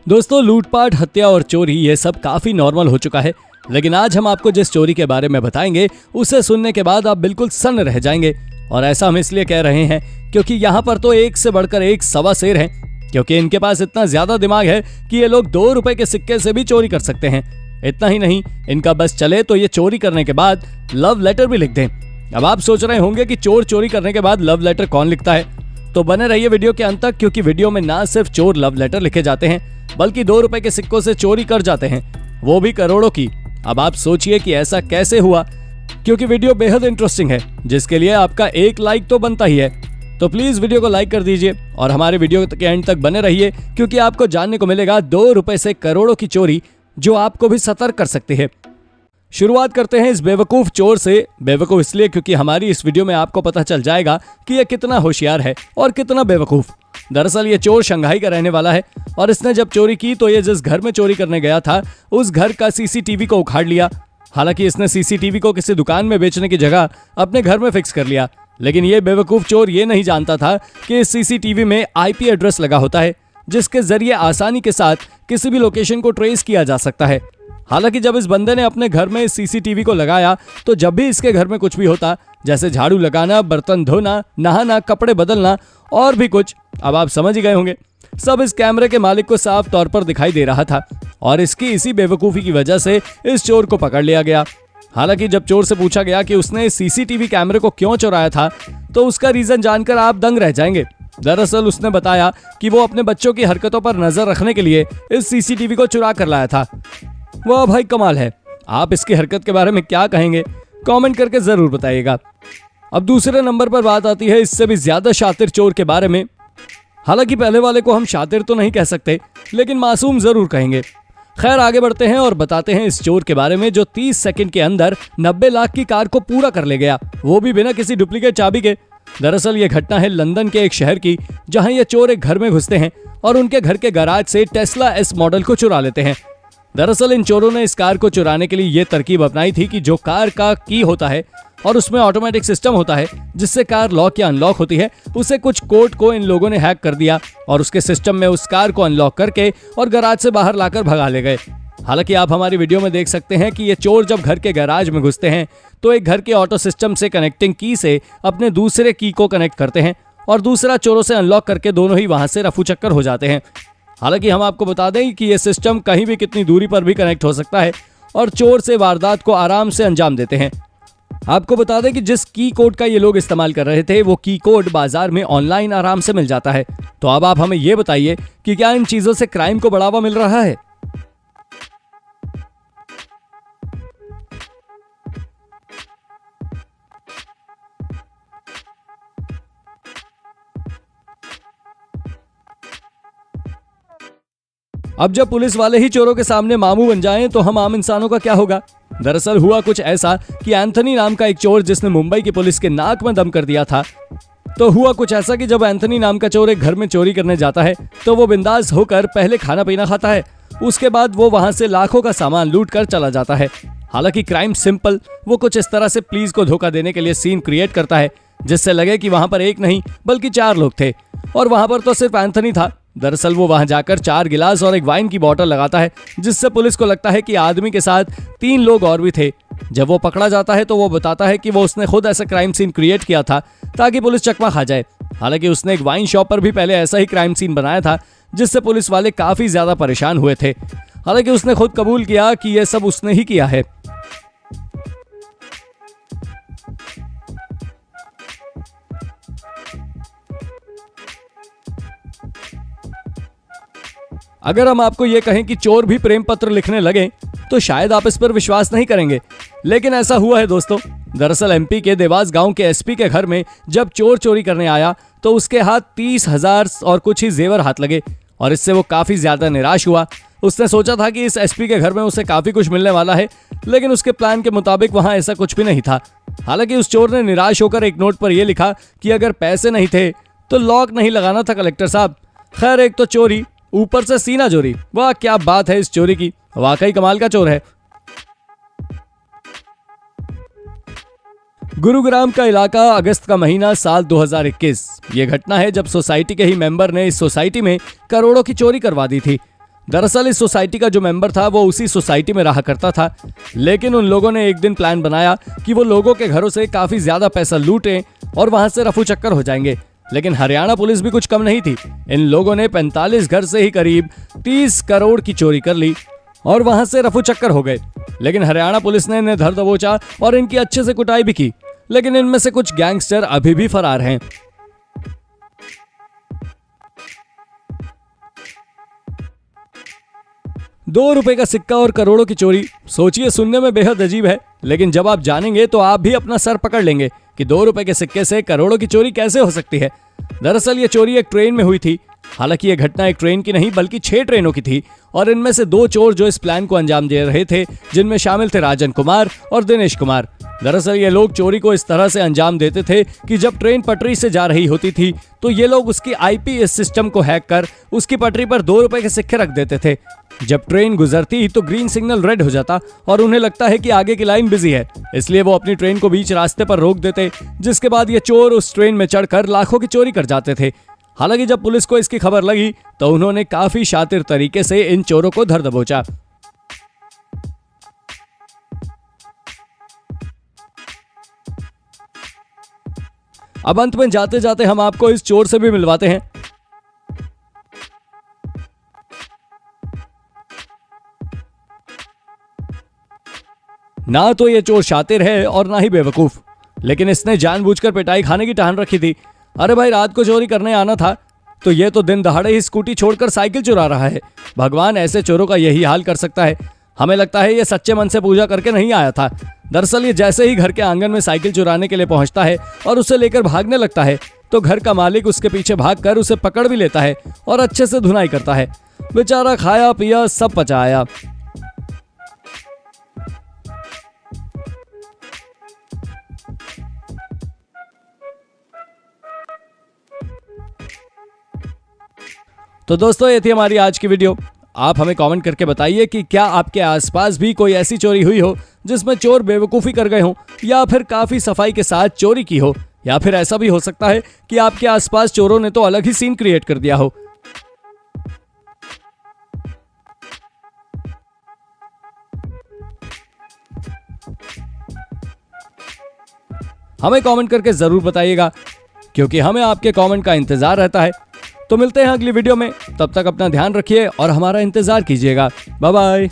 दोस्तों, लूटपाट, हत्या और चोरी ये सब काफी नॉर्मल हो चुका है। लेकिन आज हम आपको जिस चोरी के बारे में बताएंगे उसे सुनने के बाद आप बिल्कुल सन्न रह जाएंगे। और ऐसा हम इसलिए कह रहे हैं क्योंकि यहाँ पर तो एक से बढ़कर एक सवा शेर हैं, क्योंकि इनके पास इतना ज्यादा दिमाग है कि ये लोग 2 रुपए के सिक्के से भी चोरी कर सकते हैं। इतना ही नहीं, इनका बस चले तो ये चोरी करने के बाद लव लेटर भी लिख दें। अब आप सोच रहे होंगे कि चोर चोरी करने के बाद लव लेटर कौन लिखता है, तो बने रहिए वीडियो के अंत तक, क्योंकि वीडियो में ना सिर्फ चोर लव लेटर लिखे जाते हैं बल्कि 2 रुपए के सिक्कों से चोरी कर जाते हैं, वो भी करोड़ों की। अब आप सोचिए कि ऐसा कैसे हुआ, क्योंकि वीडियो बेहद इंटरेस्टिंग है, जिसके लिए आपका एक लाइक तो बनता ही है। तो प्लीज वीडियो को लाइक कर दीजिए और हमारे वीडियो के एंड तक बने रहिए, क्योंकि आपको जानने को मिलेगा 2 रुपए से करोड़ों की चोरी जो आपको भी सतर्क कर सकती है। शुरुआत करते हैं इस बेवकूफ चोर से। बेवकूफ इसलिए क्योंकि हमारी इस वीडियो में आपको पता चल जाएगा कि यह कितना होशियार है और कितना बेवकूफ। दरअसल ये चोर शंघाई का रहने वाला है और इसने जब चोरी की तो ये जिस घर में चोरी करने गया था उस घर का सीसीटीवी को उखाड़ लिया। हालांकि इसने सीसीटीवी को किसी दुकान में बेचने की जगह अपने घर में फिक्स कर लिया, लेकिन ये बेवकूफ चोर ये नहीं जानता था कि इस सीसीटीवी में आईपी एड्रेस लगा होता है, जिसके जरिए आसानी के साथ किसी भी लोकेशन को ट्रेस किया जा सकता है। हालांकि जब इस बंदे ने अपने घर में इस सीसीटीवी को लगाया तो जब भी इसके घर में कुछ भी होता, जैसे झाड़ू लगाना, बर्तन धोना, नहाना, कपड़े बदलना और भी कुछ, अब आप समझ ही गए होंगे, सब इस कैमरे के मालिक को साफ तौर पर दिखाई दे रहा था। और इसकी इसी बेवकूफी की वजह से इस चोर को पकड़ लिया गया। हालांकि जब चोर से पूछा गया कि उसने इस सीसीटीवी कैमरे को क्यों चुराया था, तो उसका रीजन जानकर आप दंग रह जाएंगे। दरअसल उसने बताया कि वो अपने बच्चों की हरकतों पर नजर रखने के लिए इस सीसीटीवी को चुरा कर लाया था। वाह भाई, कमाल है। आप इसकी हरकत के बारे में क्या कहेंगे, कमेंट करके जरूर बताइएगा। अब दूसरे नंबर पर बात आती है इससे भी ज्यादा शातिर चोर के बारे में। हालांकि पहले वाले को हम शातिर तो नहीं कह सकते, लेकिन मासूम जरूर कहेंगे। खैर, आगे बढ़ते हैं और बताते हैं इस चोर के बारे में जो 30 सेकंड के अंदर 90 लाख की कार को पूरा कर ले गया, वो भी बिना किसी डुप्लीकेट चाबी के। दरअसल ये घटना है लंदन के एक शहर की, जहां ये चोर एक घर में घुसते हैं और उनके घर के गैराज से टेस्ला एस मॉडल को चुरा लेते हैं। दरअसल इन चोरों ने इस कार को चुराने के लिए ये तरकीब अपनाई थी कि जो कार का की होता है और उसमें ऑटोमेटिक सिस्टम होता है जिससे कार लॉक या अनलॉक होती है, उसे कुछ कोड को इन लोगों ने हैक कर दिया और उसके सिस्टम में उस कार को अनलॉक करके और गैराज से बाहर लाकर भगा ले गए। हालांकि आप हमारी वीडियो में देख सकते हैं कि ये चोर जब घर के गैराज में घुसते हैं तो एक घर के ऑटो सिस्टम से कनेक्टिंग की से अपने दूसरे की को कनेक्ट करते हैं और दूसरा चोरों से अनलॉक करके दोनों ही वहां से रफू चक्कर हो जाते हैं। हालांकि हम आपको बता दें कि यह सिस्टम कहीं भी कितनी दूरी पर भी कनेक्ट हो सकता है और चोर से वारदात को आराम से अंजाम देते हैं। आपको बता दें कि जिस की कोड का ये लोग इस्तेमाल कर रहे थे वो की कोड बाजार में ऑनलाइन आराम से मिल जाता है। तो अब आप हमें ये बताइए कि क्या इन चीजों से क्राइम को बढ़ावा मिल रहा है? अब जब पुलिस वाले ही चोरों के सामने मामू बन जाएं तो हम आम इंसानों का क्या होगा? दरअसल हुआ कुछ ऐसा कि एंथनी नाम का एक चोर जिसने मुंबई की पुलिस के नाक में दम कर दिया था, तो हुआ कुछ ऐसा कि जब एंथनी नाम का चोर एक घर में चोरी करने जाता है तो वो बिंदास होकर पहले खाना पीना खाता है, उसके बाद वो वहां से लाखों का सामान लूट कर चला जाता है। हालांकि क्राइम सिंपल, वो कुछ इस तरह से पुलिस को धोखा देने के लिए सीन क्रिएट करता है जिससे लगे कि वहां पर एक नहीं बल्कि 4 लोग थे और वहां पर तो सिर्फ एंथनी था। दरअसल वो वहां जाकर 4 गिलास और एक वाइन की बोतल लगाता है, जिससे पुलिस को लगता है कि आदमी के साथ 3 लोग और भी थे। जब वो पकड़ा जाता है तो वो बताता है कि वो उसने खुद ऐसा क्राइम सीन क्रिएट किया था ताकि पुलिस चकमा खा जाए। हालांकि उसने एक वाइन शॉप पर भी पहले ऐसा ही क्राइम सीन बनाया था जिससे पुलिस वाले काफी ज्यादा परेशान हुए थे। हालांकि उसने खुद कबूल किया कि यह सब उसने ही किया है। अगर हम आपको ये कहें कि चोर भी प्रेम पत्र लिखने लगे तो शायद आप इस पर विश्वास नहीं करेंगे, लेकिन ऐसा हुआ है दोस्तों। दरअसल एमपी के देवास गांव के एसपी के घर में जब चोर चोरी करने आया तो उसके हाथ 30,000 और कुछ ही जेवर हाथ लगे और इससे वो काफी ज्यादा निराश हुआ। उसने सोचा था कि इस एसपी के घर में उसे काफी कुछ मिलने वाला है, लेकिन उसके प्लान के मुताबिक वहां ऐसा कुछ भी नहीं था। हालांकि उस चोर ने निराश होकर एक नोट पर यह लिखा कि अगर पैसे नहीं थे तो लॉक नहीं लगाना था कलेक्टर साहब। खैर, एक तो चोरी, ऊपर से सीना चोरी। वाह क्या बात है इस चोरी की, वाकई कमाल का चोर है। गुरुग्राम का इलाका, अगस्त का महीना, साल 2021। ये घटना है जब सोसाइटी के ही मेंबर ने इस सोसाइटी में करोड़ों की चोरी करवा दी थी। दरअसल इस सोसाइटी का जो मेंबर था वो उसी सोसाइटी में रहा करता था, लेकिन उन लोगों ने एक दिन प्लान बनाया कि वो लोगों के घरों से काफी ज्यादा पैसा लूटें और वहां से रफू चक्कर हो जाएंगे। लेकिन हरियाणा पुलिस भी कुछ कम नहीं थी। इन लोगों ने 45 घर से ही करीब 30 करोड़ की चोरी कर ली और वहां से रफू चक्कर हो गए। लेकिन हरियाणा पुलिस ने इन्हें धर दबोचा और इनकी अच्छे से कुटाई भी की, लेकिन इनमें से कुछ गैंगस्टर अभी भी फरार हैं। ₹2 का सिक्का और करोड़ों की चोरी, सोचिए, सुनने में बेहद अजीब है, लेकिन जब आप जानेंगे तो आप भी अपना सर पकड़ लेंगे कि ₹2 के सिक्के से करोड़ों की चोरी कैसे हो सकती है। दरअसल ये चोरी एक ट्रेन में हुई थी। हालांकि ये घटना एक ट्रेन की नहीं बल्कि 6 ट्रेनों की थी और इनमें से 2 चोर जो इस प्लान को अंजाम दे रहे थे, जिनमें शामिल थे राजन कुमार और दिनेश कुमार। दरअसल ये लोग चोरी को इस तरह से अंजाम देते थे कि जब ट्रेन पटरी से जा रही होती थी तो ये लोग उसकी आईपीएस सिस्टम को हैक कर उसकी पटरी पर ₹2 के सिक्के रख देते थे। जब ट्रेन गुजरती तो ग्रीन सिग्नल रेड हो जाता और उन्हें लगता है कि आगे की लाइन बिजी है, इसलिए वो अपनी ट्रेन को बीच रास्ते पर रोक देते, जिसके बाद ये चोर उस ट्रेन में चढ़कर लाखों की चोरी कर जाते थे। हालांकि जब पुलिस को इसकी खबर लगी तो उन्होंने काफी शातिर तरीके से इन चोरों को धर दबोचा। अब अंत में जाते जाते हम आपको इस चोर से भी मिलवाते हैं। ना तो ये चोर शातिर है और ना ही बेवकूफ, लेकिन इसने जानबूझकर पिटाई खाने की ठान रखी थी। अरे भाई, रात को चोरी करने आना था तो ये तो दिन दहाड़े ही स्कूटी छोड़कर साइकिल चुरा रहा है। भगवान ऐसे चोरों का यही हाल कर सकता है। हमें लगता है ये सच्चे मन से पूजा करके नहीं आया था। दरअसल ये जैसे ही घर के आंगन में साइकिल चुराने के लिए पहुंचता है और उसे लेकर भागने लगता है तो घर का मालिक उसके पीछे भागकर उसे पकड़ भी लेता है और अच्छे से धुनाई करता है। बेचारा खाया पिया सब पचाया। तो दोस्तों, ये थी हमारी आज की वीडियो। आप हमें कमेंट करके बताइए कि क्या आपके आसपास भी कोई ऐसी चोरी हुई हो जिसमें चोर बेवकूफ़ी कर गए हों, या फिर काफ़ी सफाई के साथ चोरी की हो, या फिर ऐसा भी हो सकता है कि आपके आसपास चोरों ने तो अलग ही सीन क्रिएट कर दिया हो। हमें कमेंट करके ज़रूर बताइएगा, क्योंकि हमें आपके कमेंट का इंतज़ार रहता है। तो मिलते हैं अगली वीडियो में, तब तक अपना ध्यान रखिए और हमारा इंतजार कीजिएगा। Bye bye.